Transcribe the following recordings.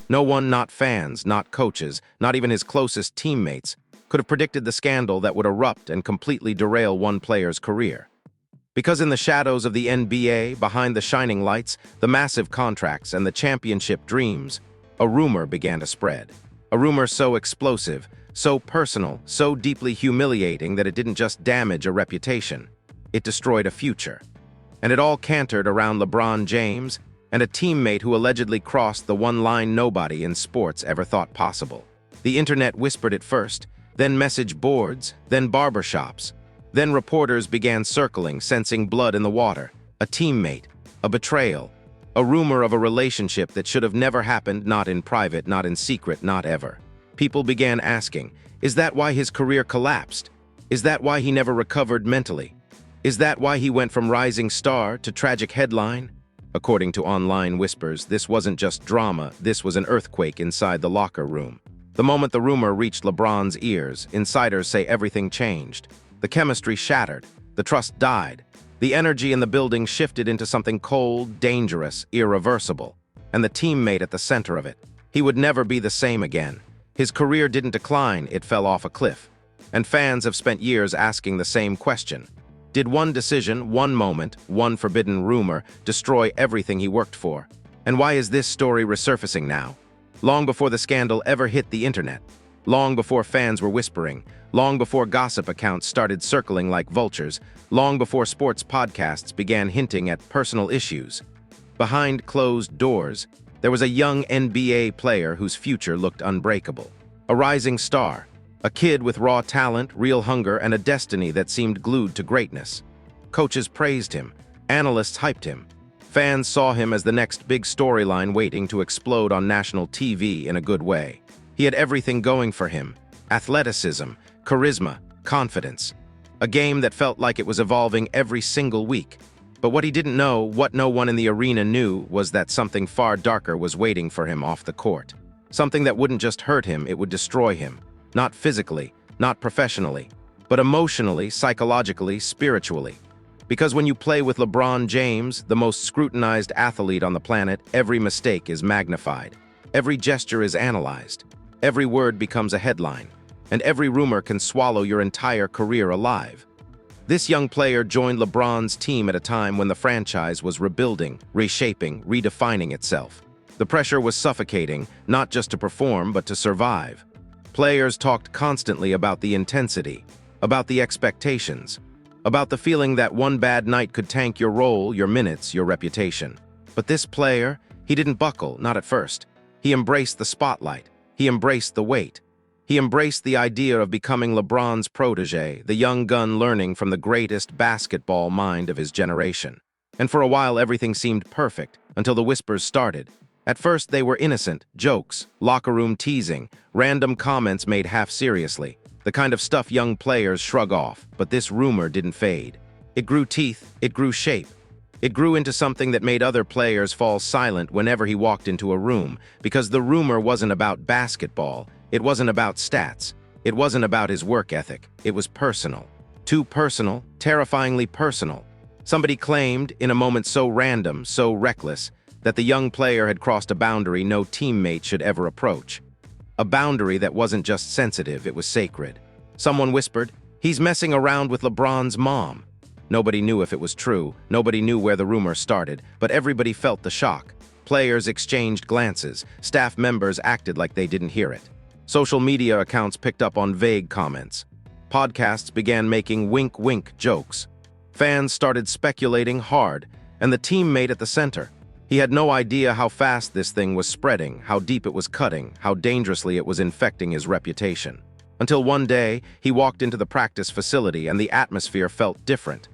No one, not fans, not coaches, not even his closest teammates, could have predicted the scandal that would erupt and completely derail one player's career. Because in the shadows of the NBA, behind the shining lights, the massive contracts, and the championship dreams, a rumor began to spread. A rumor so explosive, so personal, so deeply humiliating that it didn't just damage a reputation, it destroyed a future. And it all cantered around LeBron James and a teammate who allegedly crossed the one line nobody in sports ever thought possible. The internet whispered it first, then message boards, then barbershops. Then reporters began circling, sensing blood in the water, a teammate, a betrayal, a rumor of a relationship that should have never happened, not in private, not in secret, not ever. People began asking, is that why his career collapsed? Is that why he never recovered mentally? Is that why he went from rising star to tragic headline? According to online whispers, this wasn't just drama, this was an earthquake inside the locker room. The moment the rumor reached LeBron's ears, insiders say everything changed. The chemistry shattered, the trust died, the energy in the building shifted into something cold, dangerous, irreversible, and the teammate at the center of it. He would never be the same again. His career didn't decline, it fell off a cliff. And fans have spent years asking the same question. Did one decision, one moment, one forbidden rumor destroy everything he worked for? And why is this story resurfacing now? Long before the scandal ever hit the internet, long before fans were whispering, long before gossip accounts started circling like vultures, long before sports podcasts began hinting at personal issues. Behind closed doors, there was a young NBA player whose future looked unbreakable. A rising star, a kid with raw talent, real hunger, and a destiny that seemed glued to greatness. Coaches praised him, analysts hyped him. Fans saw him as the next big storyline waiting to explode on national TV in a good way. He had everything going for him: athleticism, charisma, confidence. A game that felt like it was evolving every single week. But what he didn't know, what no one in the arena knew, was that something far darker was waiting for him off the court. Something that wouldn't just hurt him, it would destroy him. Not physically, not professionally, but emotionally, psychologically, spiritually. Because when you play with LeBron James, the most scrutinized athlete on the planet, every mistake is magnified. Every gesture is analyzed. Every word becomes a headline. And every rumor can swallow your entire career alive. This young player joined LeBron's team at a time when the franchise was rebuilding, reshaping, redefining itself. The pressure was suffocating, not just to perform, but to survive. Players talked constantly about the intensity, about the expectations, about the feeling that one bad night could tank your role, your minutes, your reputation. But this player, he didn't buckle, not at first. He embraced the spotlight. He embraced the weight. He embraced the idea of becoming LeBron's protege, the young gun learning from the greatest basketball mind of his generation. And for a while, everything seemed perfect, until the whispers started. At first, they were innocent, jokes, locker room teasing, random comments made half-seriously, the kind of stuff young players shrug off. But this rumor didn't fade. It grew teeth, it grew shape. It grew into something that made other players fall silent whenever he walked into a room, because the rumor wasn't about basketball. It wasn't about stats. It wasn't about his work ethic. It was personal. Too personal, terrifyingly personal. Somebody claimed, in a moment so random, so reckless, that the young player had crossed a boundary no teammate should ever approach. A boundary that wasn't just sensitive, it was sacred. Someone whispered, "He's messing around with LeBron's mom." Nobody knew if it was true. Nobody knew where the rumor started, but everybody felt the shock. Players exchanged glances. Staff members acted like they didn't hear it. Social media accounts picked up on vague comments. Podcasts began making wink-wink jokes. Fans started speculating hard, and the teammate at the center. He had no idea how fast this thing was spreading, how deep it was cutting, how dangerously it was infecting his reputation. Until one day, he walked into the practice facility and the atmosphere felt different.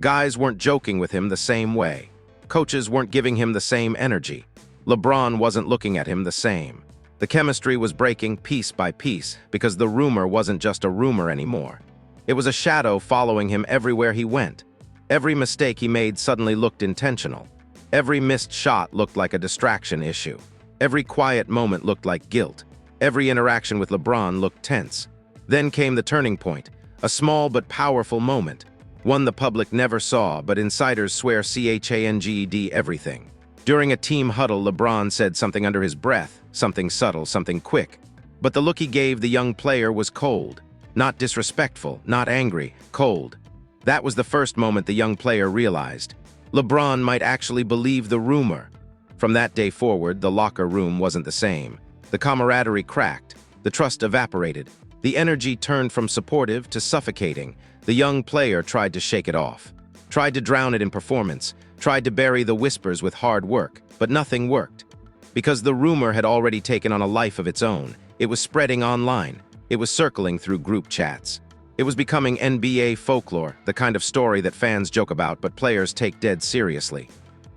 Guys weren't joking with him the same way. Coaches weren't giving him the same energy. LeBron wasn't looking at him the same. The chemistry was breaking piece by piece because the rumor wasn't just a rumor anymore. It was a shadow following him everywhere he went. Every mistake he made suddenly looked intentional. Every missed shot looked like a distraction issue. Every quiet moment looked like guilt. Every interaction with LeBron looked tense. Then came the turning point, a small but powerful moment. One the public never saw, but insiders swear changed everything. During a team huddle, LeBron said something under his breath, something subtle, something quick. But the look he gave the young player was cold. Not disrespectful, not angry, cold. That was the first moment the young player realized LeBron might actually believe the rumor. From that day forward, the locker room wasn't the same. The camaraderie cracked. The trust evaporated. The energy turned from supportive to suffocating. The young player tried to shake it off. Tried to drown it in performance. Tried to bury the whispers with hard work. But nothing worked. Because the rumor had already taken on a life of its own. It was spreading online. It was circling through group chats. It was becoming NBA folklore, the kind of story that fans joke about but players take dead seriously.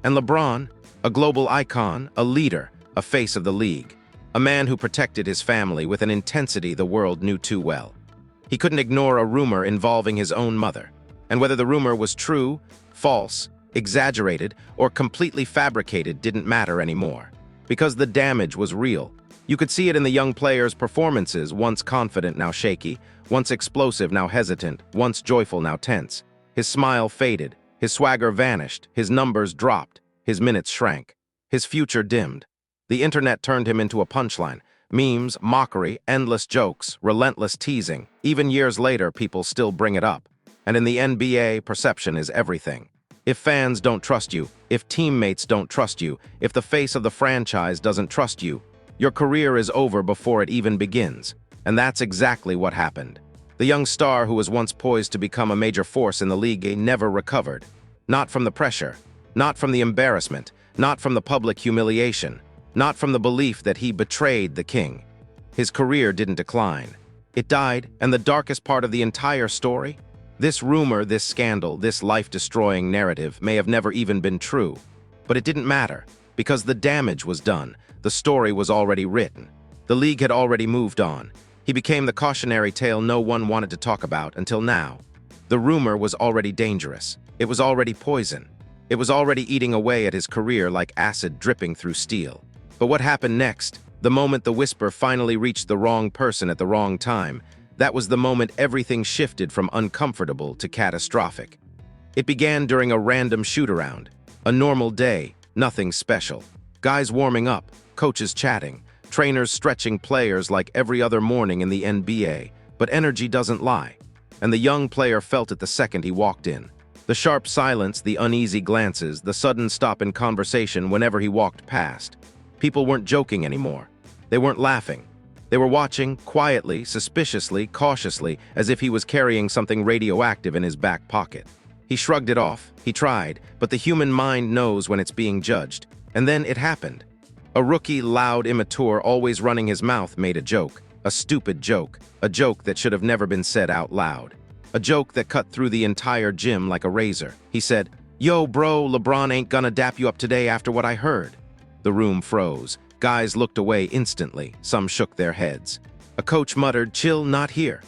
And LeBron, a global icon, a leader, a face of the league, a man who protected his family with an intensity the world knew too well. He couldn't ignore a rumor involving his own mother. And whether the rumor was true, false, exaggerated, or completely fabricated didn't matter anymore. Because the damage was real. You could see it in the young player's performances, once confident, now shaky, once explosive, now hesitant, once joyful, now tense. His smile faded, his swagger vanished, his numbers dropped, his minutes shrank, his future dimmed. The internet turned him into a punchline. Memes, mockery, endless jokes, relentless teasing. Even years later, people still bring it up. And in the NBA, perception is everything. If fans don't trust you, if teammates don't trust you, if the face of the franchise doesn't trust you, your career is over before it even begins. And that's exactly what happened. The young star who was once poised to become a major force in the league never recovered. Not from the pressure, not from the embarrassment, not from the public humiliation, not from the belief that he betrayed the king. His career didn't decline. It died, and the darkest part of the entire story? This rumor, this scandal, this life-destroying narrative may have never even been true. But it didn't matter, because the damage was done. The story was already written. The league had already moved on. He became the cautionary tale no one wanted to talk about until now. The rumor was already dangerous. It was already poison. It was already eating away at his career like acid dripping through steel. But what happened next? The moment the whisper finally reached the wrong person at the wrong time, that was the moment everything shifted from uncomfortable to catastrophic. It began during a random shoot-around. A normal day, nothing special. Guys warming up, coaches chatting, trainers stretching players like every other morning in the NBA, but energy doesn't lie. And the young player felt it the second he walked in. The sharp silence, the uneasy glances, the sudden stop in conversation whenever he walked past. People weren't joking anymore. They weren't laughing. They were watching, quietly, suspiciously, cautiously, as if he was carrying something radioactive in his back pocket. He shrugged it off. He tried, but the human mind knows when it's being judged. And then it happened. A rookie, loud, immature, always running his mouth made a joke. A stupid joke. A joke that should have never been said out loud. A joke that cut through the entire gym like a razor. He said, "Yo, bro, LeBron ain't gonna dap you up today after what I heard." The room froze. Guys looked away instantly. Some shook their heads. A coach muttered, "Chill, not here."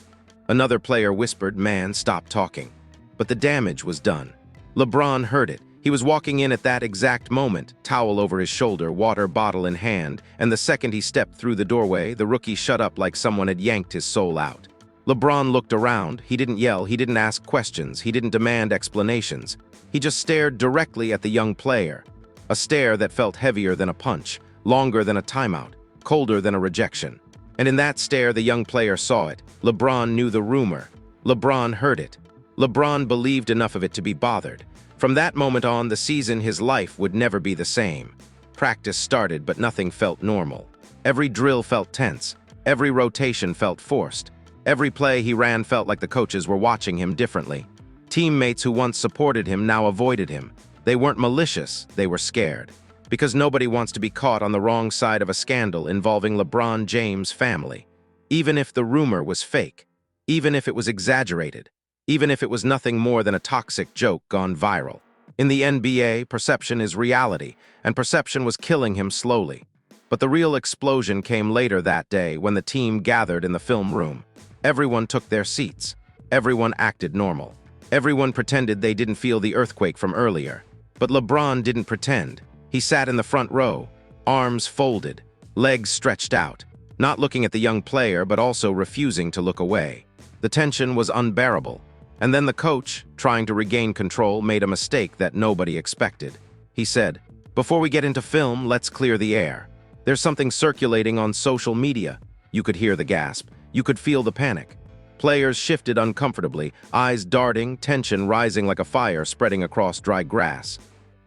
Another player whispered, "Man, stop talking." But the damage was done. LeBron heard it. He was walking in at that exact moment, towel over his shoulder, water bottle in hand, and the second he stepped through the doorway, the rookie shut up like someone had yanked his soul out. LeBron looked around. He didn't yell, he didn't ask questions, he didn't demand explanations. He just stared directly at the young player. A stare that felt heavier than a punch, longer than a timeout, colder than a rejection. And in that stare, the young player saw it. LeBron knew the rumor. LeBron heard it. LeBron believed enough of it to be bothered. From that moment on, the season, his life would never be the same. Practice started, but nothing felt normal. Every drill felt tense. Every rotation felt forced. Every play he ran felt like the coaches were watching him differently. Teammates who once supported him now avoided him. They weren't malicious, they were scared. Because nobody wants to be caught on the wrong side of a scandal involving LeBron James' family. Even if the rumor was fake. Even if it was exaggerated. Even if it was nothing more than a toxic joke gone viral. In the NBA, perception is reality, and perception was killing him slowly. But the real explosion came later that day when the team gathered in the film room. Everyone took their seats. Everyone acted normal. Everyone pretended they didn't feel the earthquake from earlier. But LeBron didn't pretend. He sat in the front row, arms folded, legs stretched out, not looking at the young player but also refusing to look away. The tension was unbearable. And then the coach, trying to regain control, made a mistake that nobody expected. He said, Before we get into film, let's clear the air. There's something circulating on social media. You could hear the gasp. You could feel the panic. Players shifted uncomfortably, eyes darting, tension rising like a fire spreading across dry grass.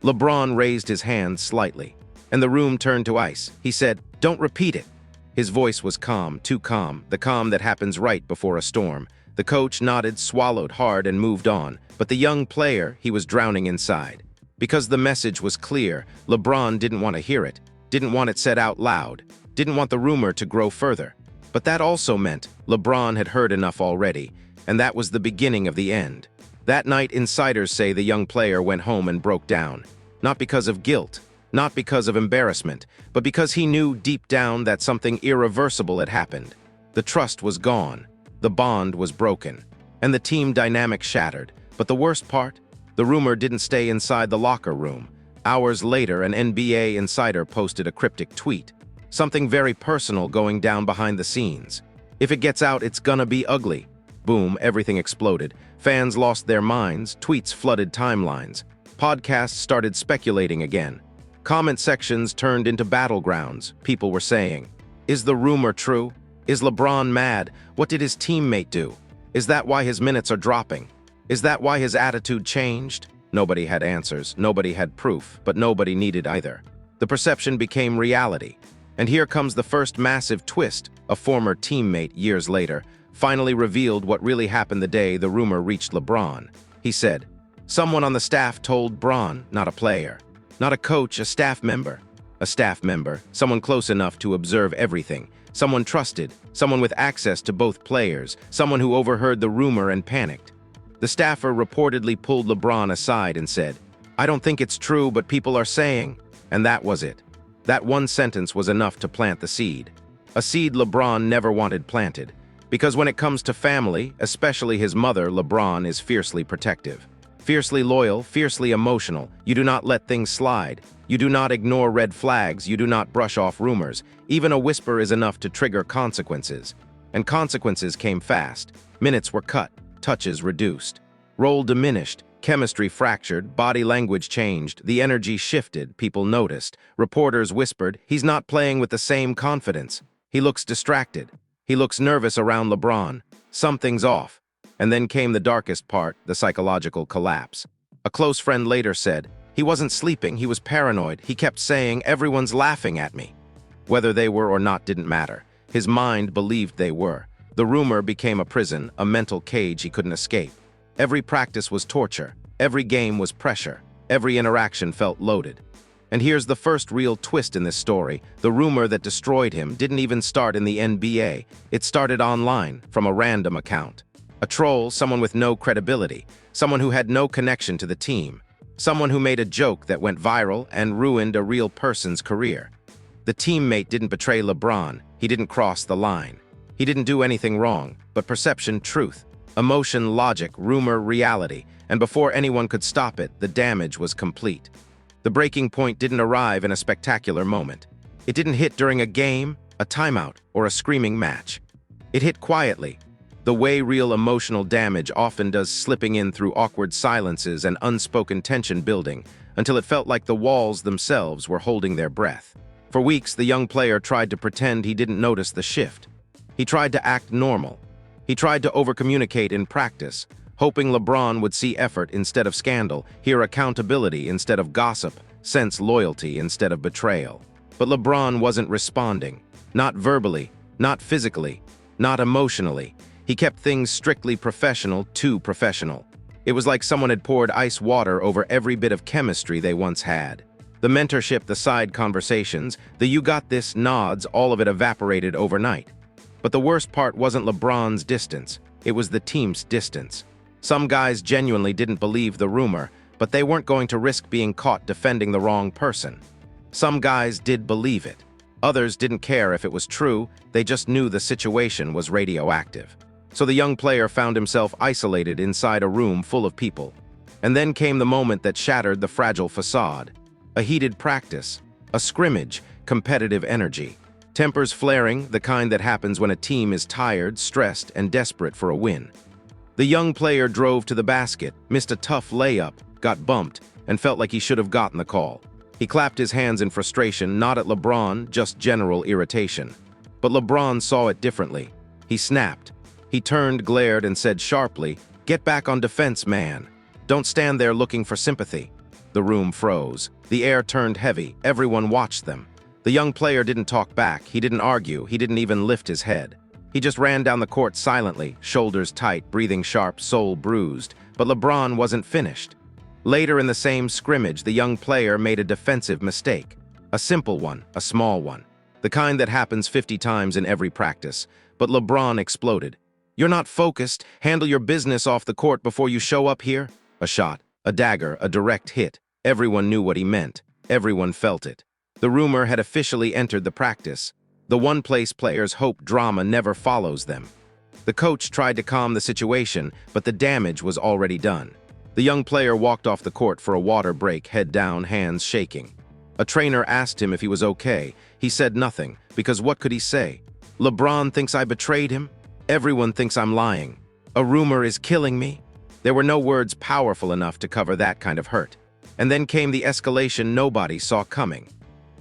LeBron raised his hand slightly, and the room turned to ice. He said, "Don't repeat it." His voice was calm, too calm, the calm that happens right before a storm. The coach nodded, swallowed hard, and moved on. But the young player, he was drowning inside. Because the message was clear, LeBron didn't want to hear it, didn't want it said out loud, didn't want the rumor to grow further. But that also meant LeBron had heard enough already, and that was the beginning of the end. That night, insiders say the young player went home and broke down. Not because of guilt, not because of embarrassment, but because he knew deep down that something irreversible had happened. The trust was gone, the bond was broken, and the team dynamic shattered. But the worst part? The rumor didn't stay inside the locker room. Hours later, an NBA insider posted a cryptic tweet. Something very personal going down behind the scenes. If it gets out, it's gonna be ugly. Boom, everything exploded. Fans lost their minds, tweets flooded timelines. Podcasts started speculating again. Comment sections turned into battlegrounds. People were saying, "Is the rumor true? Is LeBron mad? What did his teammate do? Is that why his minutes are dropping? Is that why his attitude changed?" Nobody had answers, nobody had proof, but nobody needed either. The perception became reality. And here comes the first massive twist. A former teammate, years later, finally revealed what really happened the day the rumor reached LeBron. He said, "Someone on the staff told Bron, not a player. Not a coach, a staff member. A staff member, someone close enough to observe everything. Someone trusted, someone with access to both players, someone who overheard the rumor and panicked." The staffer reportedly pulled LeBron aside and said, "I don't think it's true, but people are saying." And that was it. That one sentence was enough to plant the seed. A seed LeBron never wanted planted. Because when it comes to family, especially his mother, LeBron is fiercely protective. Fiercely loyal, fiercely emotional. You do not let things slide. You do not ignore red flags. You do not brush off rumors. Even a whisper is enough to trigger consequences. And consequences came fast. Minutes were cut. Touches reduced. Role diminished. Chemistry fractured. Body language changed. The energy shifted. People noticed. Reporters whispered, "He's not playing with the same confidence. He looks distracted. He looks nervous around LeBron. Something's off." And then came the darkest part, the psychological collapse. A close friend later said, "He wasn't sleeping, he was paranoid. He kept saying, 'Everyone's laughing at me.'" Whether they were or not didn't matter. His mind believed they were. The rumor became a prison, a mental cage he couldn't escape. Every practice was torture. Every game was pressure. Every interaction felt loaded. And here's the first real twist in this story. The rumor that destroyed him didn't even start in the NBA. It started online, from a random account. A troll, someone with no credibility, someone who had no connection to the team, someone who made a joke that went viral and ruined a real person's career. The teammate didn't betray LeBron. He didn't cross the line. He didn't do anything wrong, but perception, truth, emotion, logic, rumor, reality, and before anyone could stop it, the damage was complete. The breaking point didn't arrive in a spectacular moment. It didn't hit during a game, a timeout, or a screaming match. It hit quietly, the way real emotional damage often does, slipping in through awkward silences and unspoken tension building, until it felt like the walls themselves were holding their breath. For weeks, the young player tried to pretend he didn't notice the shift. He tried to act normal. He tried to overcommunicate in practice, hoping LeBron would see effort instead of scandal, hear accountability instead of gossip, sense loyalty instead of betrayal. But LeBron wasn't responding. Not verbally, not physically, not emotionally. He kept things strictly professional, too professional. It was like someone had poured ice water over every bit of chemistry they once had. The mentorship, the side conversations, the "you got this" nods, all of it evaporated overnight. But the worst part wasn't LeBron's distance, it was the team's distance. Some guys genuinely didn't believe the rumor, but they weren't going to risk being caught defending the wrong person. Some guys did believe it. Others didn't care if it was true, they just knew the situation was radioactive. So the young player found himself isolated inside a room full of people. And then came the moment that shattered the fragile facade. A heated practice, a scrimmage, competitive energy. Tempers flaring, the kind that happens when a team is tired, stressed, and desperate for a win. The young player drove to the basket, missed a tough layup, got bumped, and felt like he should have gotten the call. He clapped his hands in frustration, not at LeBron, just general irritation. But LeBron saw it differently. He snapped. He turned, glared, and said sharply, "Get back on defense, man. Don't stand there looking for sympathy." The room froze. The air turned heavy. Everyone watched them. The young player didn't talk back. He didn't argue. He didn't even lift his head. He just ran down the court silently, shoulders tight, breathing sharp, soul bruised. But LeBron wasn't finished. Later in the same scrimmage, the young player made a defensive mistake. A simple one, a small one. The kind that happens 50 times in every practice. But LeBron exploded. "You're not focused. Handle your business off the court before you show up here." A shot, a dagger, a direct hit. Everyone knew what he meant. Everyone felt it. The rumor had officially entered the practice. The one-place players hope drama never follows them. The coach tried to calm the situation, but the damage was already done. The young player walked off the court for a water break, head down, hands shaking. A trainer asked him if he was okay. He said nothing, because what could he say? LeBron thinks I betrayed him? Everyone thinks I'm lying. A rumor is killing me? There were no words powerful enough to cover that kind of hurt. And then came the escalation nobody saw coming.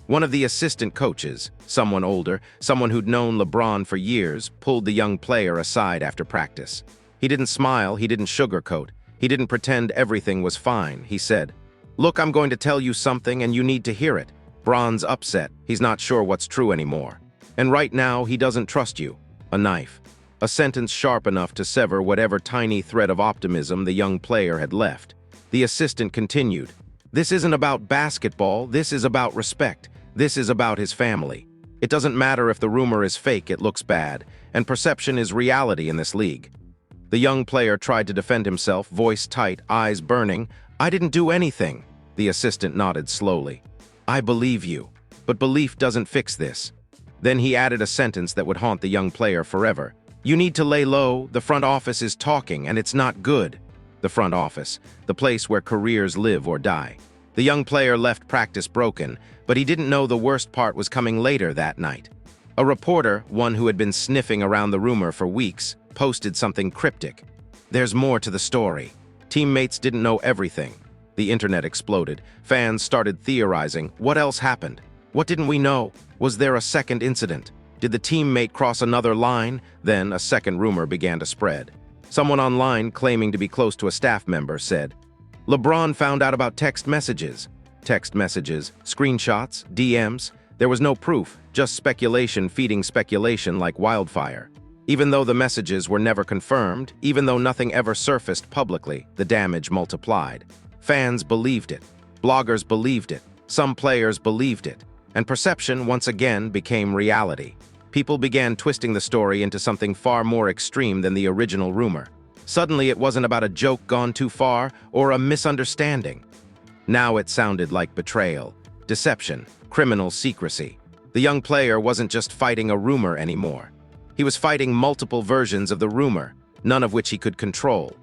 One of the assistant coaches, someone older, someone who'd known LeBron for years, pulled the young player aside after practice. He didn't smile, he didn't sugarcoat, he didn't pretend everything was fine. He said, "Look, I'm going to tell you something and you need to hear it. Bron's upset. He's not sure what's true anymore. And right now, he doesn't trust you." A knife. A sentence sharp enough to sever whatever tiny thread of optimism the young player had left. The assistant continued, "This isn't about basketball, this is about respect. This is about his family. It doesn't matter if the rumor is fake, it looks bad, and perception is reality in this league." The young player tried to defend himself, voice tight, eyes burning. "I didn't do anything." The assistant nodded slowly. "I believe you, but belief doesn't fix this." Then he added a sentence that would haunt the young player forever. "You need to lay low, the front office is talking, and it's not good." The front office, the place where careers live or die. The young player left practice broken, but he didn't know the worst part was coming later that night. A reporter, one who had been sniffing around the rumor for weeks, posted something cryptic. "There's more to the story. Teammates didn't know everything." The internet exploded. Fans started theorizing. What else happened? What didn't we know? Was there a second incident? Did the teammate cross another line? Then a second rumor began to spread. Someone online, claiming to be close to a staff member, said, "LeBron found out about text messages." Text messages, screenshots, DMs. There was no proof, just speculation feeding speculation like wildfire. Even though the messages were never confirmed, even though nothing ever surfaced publicly, the damage multiplied. Fans believed it. Bloggers believed it. Some players believed it. And perception once again became reality. People began twisting the story into something far more extreme than the original rumor. Suddenly it wasn't about a joke gone too far or a misunderstanding. Now it sounded like betrayal, deception, criminal secrecy. The young player wasn't just fighting a rumor anymore. He was fighting multiple versions of the rumor, none of which he could control.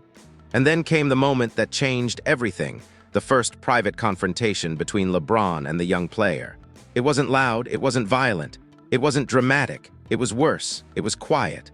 And then came the moment that changed everything, the first private confrontation between LeBron and the young player. It wasn't loud, it wasn't violent, it wasn't dramatic, it was worse, it was quiet.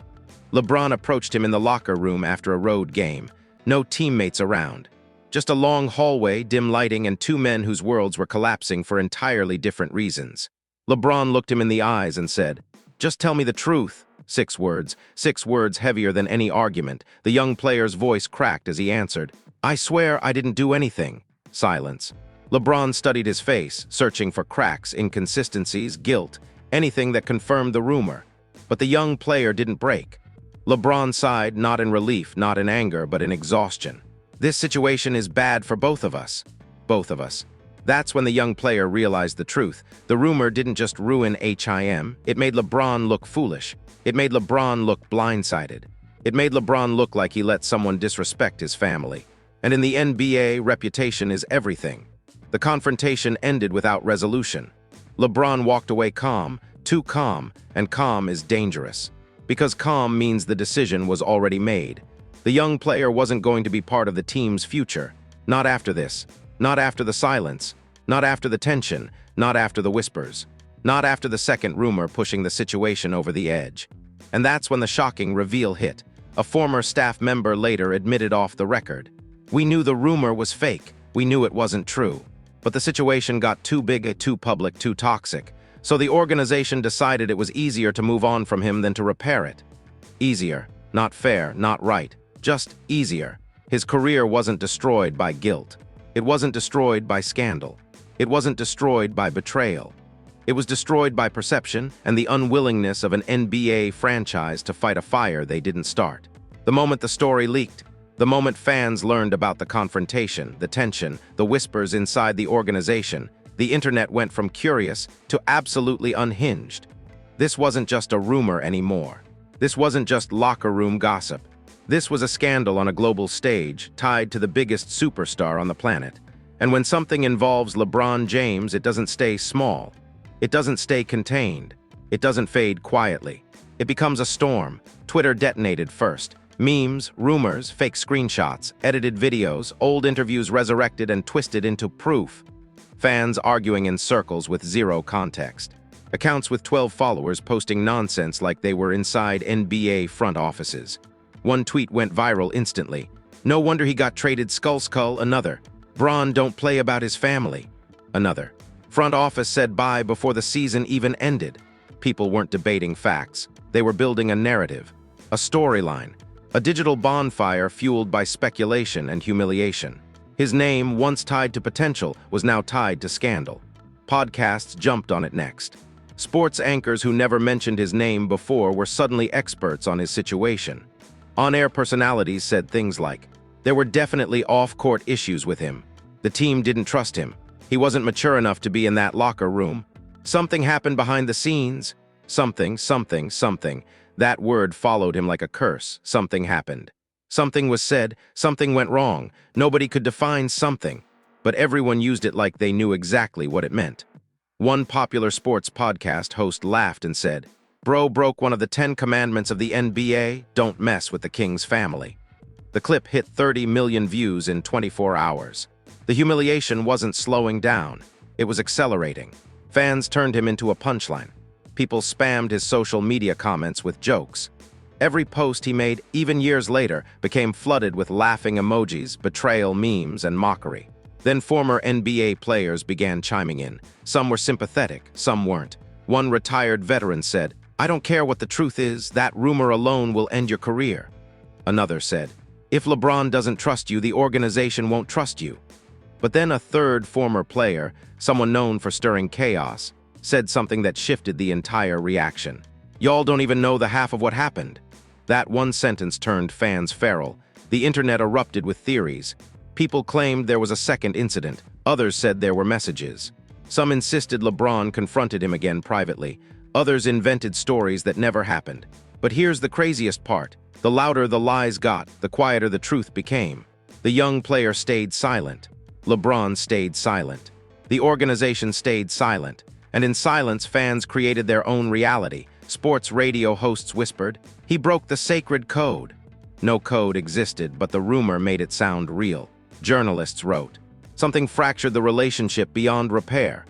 LeBron approached him in the locker room after a road game. No teammates around. Just a long hallway, dim lighting, and two men whose worlds were collapsing for entirely different reasons. LeBron looked him in the eyes and said, "Just tell me the truth." 6 words heavier than any argument. The young player's voice cracked as he answered, "I swear I didn't do anything." Silence. LeBron studied his face, searching for cracks, inconsistencies, guilt, anything that confirmed the rumor. But the young player didn't break. LeBron sighed, not in relief, not in anger, but in exhaustion. "This situation is bad for both of us." Both of us. That's when the young player realized the truth. The rumor didn't just ruin HIM, it made LeBron look foolish. It made LeBron look blindsided. It made LeBron look like he let someone disrespect his family. And in the NBA, reputation is everything. The confrontation ended without resolution. LeBron walked away calm, too calm, and calm is dangerous. Because calm means the decision was already made. The young player wasn't going to be part of the team's future. Not after this. Not after the silence. Not after the tension. Not after the whispers. Not after the second rumor pushing the situation over the edge. And that's when the shocking reveal hit. A former staff member later admitted off the record. "We knew the rumor was fake. We knew it wasn't true." But the situation got too big, too public, too toxic, so the organization decided it was easier to move on from him than to repair it. Easier, not fair, not right, just easier. His career wasn't destroyed by guilt. It wasn't destroyed by scandal. It wasn't destroyed by betrayal. It was destroyed by perception and the unwillingness of an NBA franchise to fight a fire they didn't start. The moment the story leaked, the moment fans learned about the confrontation, the tension, the whispers inside the organization, the internet went from curious to absolutely unhinged. This wasn't just a rumor anymore. This wasn't just locker room gossip. This was a scandal on a global stage tied to the biggest superstar on the planet. And when something involves LeBron James, it doesn't stay small. It doesn't stay contained. It doesn't fade quietly. It becomes a storm. Twitter detonated first. Memes, rumors, fake screenshots, edited videos, old interviews resurrected and twisted into proof. Fans arguing in circles with zero context. Accounts with 12 followers posting nonsense like they were inside NBA front offices. One tweet went viral instantly. No wonder he got traded skull. Another. Bron don't play about his family. Another. Front office said bye before the season even ended. People weren't debating facts. They were building a narrative, a storyline, a digital bonfire fueled by speculation and humiliation. His name, once tied to potential, was now tied to scandal. Podcasts jumped on it next. Sports anchors who never mentioned his name before were suddenly experts on his situation. On-air personalities said things like, there were definitely off-court issues with him. The team didn't trust him. He wasn't mature enough to be in that locker room. Something happened behind the scenes. Something. That word followed him like a curse. Something happened. Something was said, something went wrong. Nobody could define something, but everyone used it like they knew exactly what it meant. One popular sports podcast host laughed and said, "Bro broke one of the 10 commandments of the NBA, don't mess with the King's family." The clip hit 30 million views in 24 hours. The humiliation wasn't slowing down, it was accelerating. Fans turned him into a punchline. People spammed his social media comments with jokes. Every post he made, even years later, became flooded with laughing emojis, betrayal memes, and mockery. Then former NBA players began chiming in. Some were sympathetic, some weren't. One retired veteran said, "I don't care what the truth is, that rumor alone will end your career." Another said, "If LeBron doesn't trust you, the organization won't trust you." But then a third former player, someone known for stirring chaos, said something that shifted the entire reaction. "Y'all don't even know the half of what happened." That one sentence turned fans feral. The internet erupted with theories. People claimed there was a second incident. Others said there were messages. Some insisted LeBron confronted him again privately. Others invented stories that never happened. But here's the craziest part. The louder the lies got, the quieter the truth became. The young player stayed silent. LeBron stayed silent. The organization stayed silent. And in silence, fans created their own reality. Sports radio hosts whispered, "He broke the sacred code." No code existed, but the rumor made it sound real. Journalists wrote, "Something fractured the relationship beyond repair."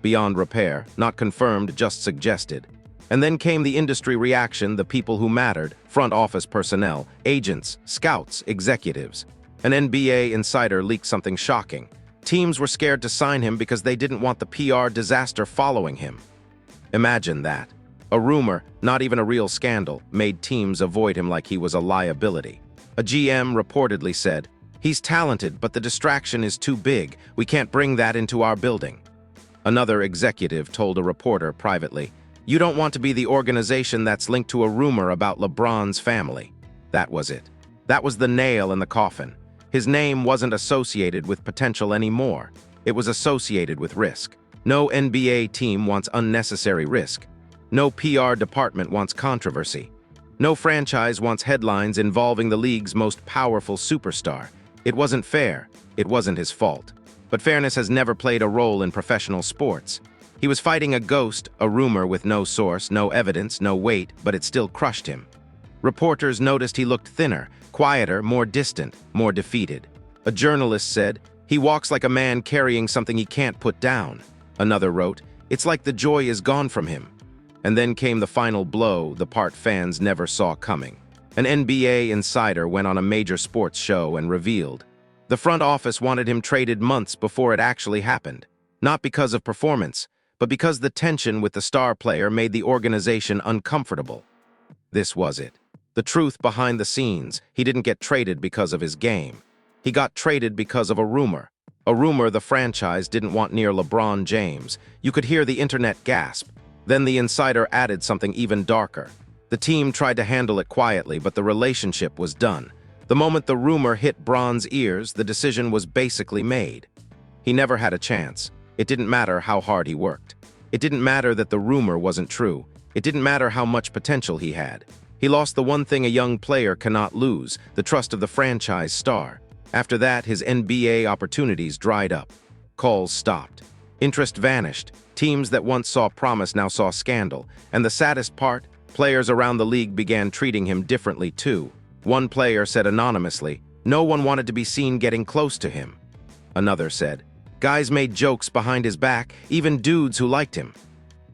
Beyond repair, not confirmed, just suggested. And then came the industry reaction, the people who mattered, front office personnel, agents, scouts, executives. An NBA insider leaked something shocking. Teams were scared to sign him because they didn't want the PR disaster following him. Imagine that. A rumor, not even a real scandal, made teams avoid him like he was a liability. A GM reportedly said, "He's talented, but the distraction is too big. We can't bring that into our building." Another executive told a reporter privately, "You don't want to be the organization that's linked to a rumor about LeBron's family." That was it. That was the nail in the coffin. His name wasn't associated with potential anymore. It was associated with risk. No NBA team wants unnecessary risk. No PR department wants controversy. No franchise wants headlines involving the league's most powerful superstar. It wasn't fair. It wasn't his fault. But fairness has never played a role in professional sports. He was fighting a ghost, a rumor with no source, no evidence, no weight, but it still crushed him. Reporters noticed he looked thinner, quieter, more distant, more defeated. A journalist said, "He walks like a man carrying something he can't put down." Another wrote, "It's like the joy is gone from him." And then came the final blow, the part fans never saw coming. An NBA insider went on a major sports show and revealed, The front office wanted him traded months before it actually happened, not because of performance, but because the tension with the star player made the organization uncomfortable. This was it. The truth behind the scenes: he didn't get traded because of his game. He got traded because of a rumor. A rumor the franchise didn't want near LeBron James. You could hear the internet gasp. Then the insider added something even darker. The team tried to handle it quietly, but the relationship was done. The moment the rumor hit Bron's ears, the decision was basically made. He never had a chance. It didn't matter how hard he worked. It didn't matter that the rumor wasn't true. It didn't matter how much potential he had. He lost the one thing a young player cannot lose: the trust of the franchise star. After that, his NBA opportunities dried up. Calls stopped. Interest vanished. Teams that once saw promise now saw scandal. And the saddest part, players around the league began treating him differently too. One player said anonymously, no one wanted to be seen getting close to him. Another said, guys made jokes behind his back, even dudes who liked him.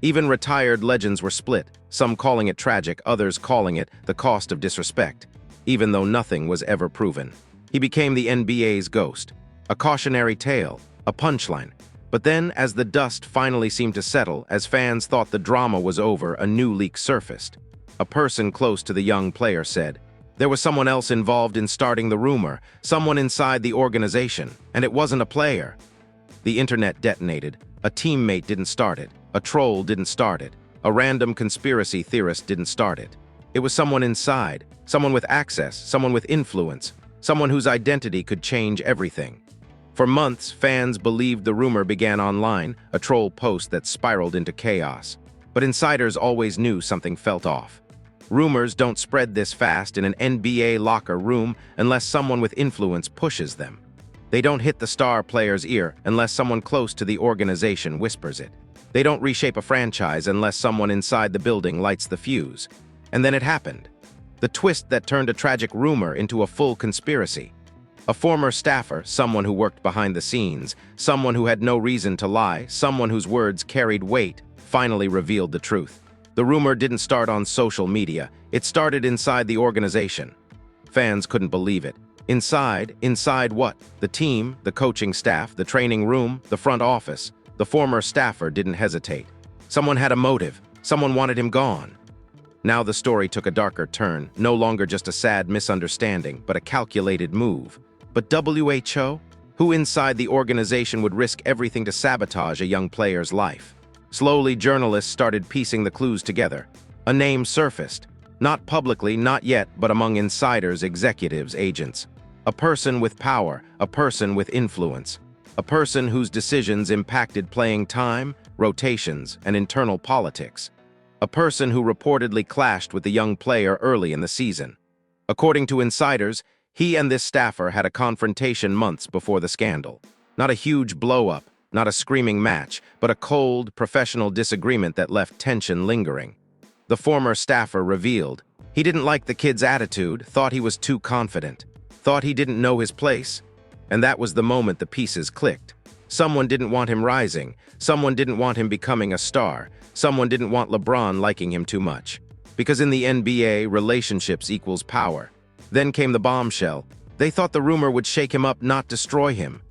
Even retired legends were split, some calling it tragic, others calling it the cost of disrespect, even though nothing was ever proven. He became the NBA's ghost, a cautionary tale, a punchline. But then, as the dust finally seemed to settle, as fans thought the drama was over, a new leak surfaced. A person close to the young player said, there was someone else involved in starting the rumor, someone inside the organization, and it wasn't a player. The internet detonated. A teammate didn't start it. A troll didn't start it. A random conspiracy theorist didn't start it. It was someone inside, someone with access, someone with influence, someone whose identity could change everything. For months, fans believed the rumor began online, a troll post that spiraled into chaos. But insiders always knew something felt off. Rumors don't spread this fast in an NBA locker room unless someone with influence pushes them. They don't hit the star player's ear unless someone close to the organization whispers it. They don't reshape a franchise unless someone inside the building lights the fuse. And then it happened. The twist that turned a tragic rumor into a full conspiracy. A former staffer, someone who worked behind the scenes, someone who had no reason to lie, someone whose words carried weight, finally revealed the truth. The rumor didn't start on social media. It started inside the organization. Fans couldn't believe it. Inside what? The team, the coaching staff, the training room, the front office. The former staffer didn't hesitate. Someone had a motive. Someone wanted him gone. Now the story took a darker turn, no longer just a sad misunderstanding, but a calculated move. But WHO? Who inside the organization would risk everything to sabotage a young player's life? Slowly, journalists started piecing the clues together. A name surfaced. Not publicly, not yet, but among insiders, executives, agents. A person with power, a person with influence. A person whose decisions impacted playing time, rotations, and internal politics. A person who reportedly clashed with the young player early in the season. According to insiders, he and this staffer had a confrontation months before the scandal. Not a huge blow-up, not a screaming match, but a cold, professional disagreement that left tension lingering. The former staffer revealed he didn't like the kid's attitude, thought he was too confident, thought he didn't know his place. And that was the moment the pieces clicked. Someone didn't want him rising. Someone didn't want him becoming a star. Someone didn't want LeBron liking him too much. Because in the NBA, relationships equals power. Then came the bombshell. They thought the rumor would shake him up, not destroy him.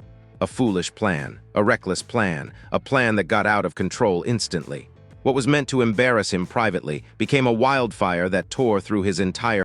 A foolish plan, a reckless plan, a plan that got out of control instantly. What was meant to embarrass him privately became a wildfire that tore through his entire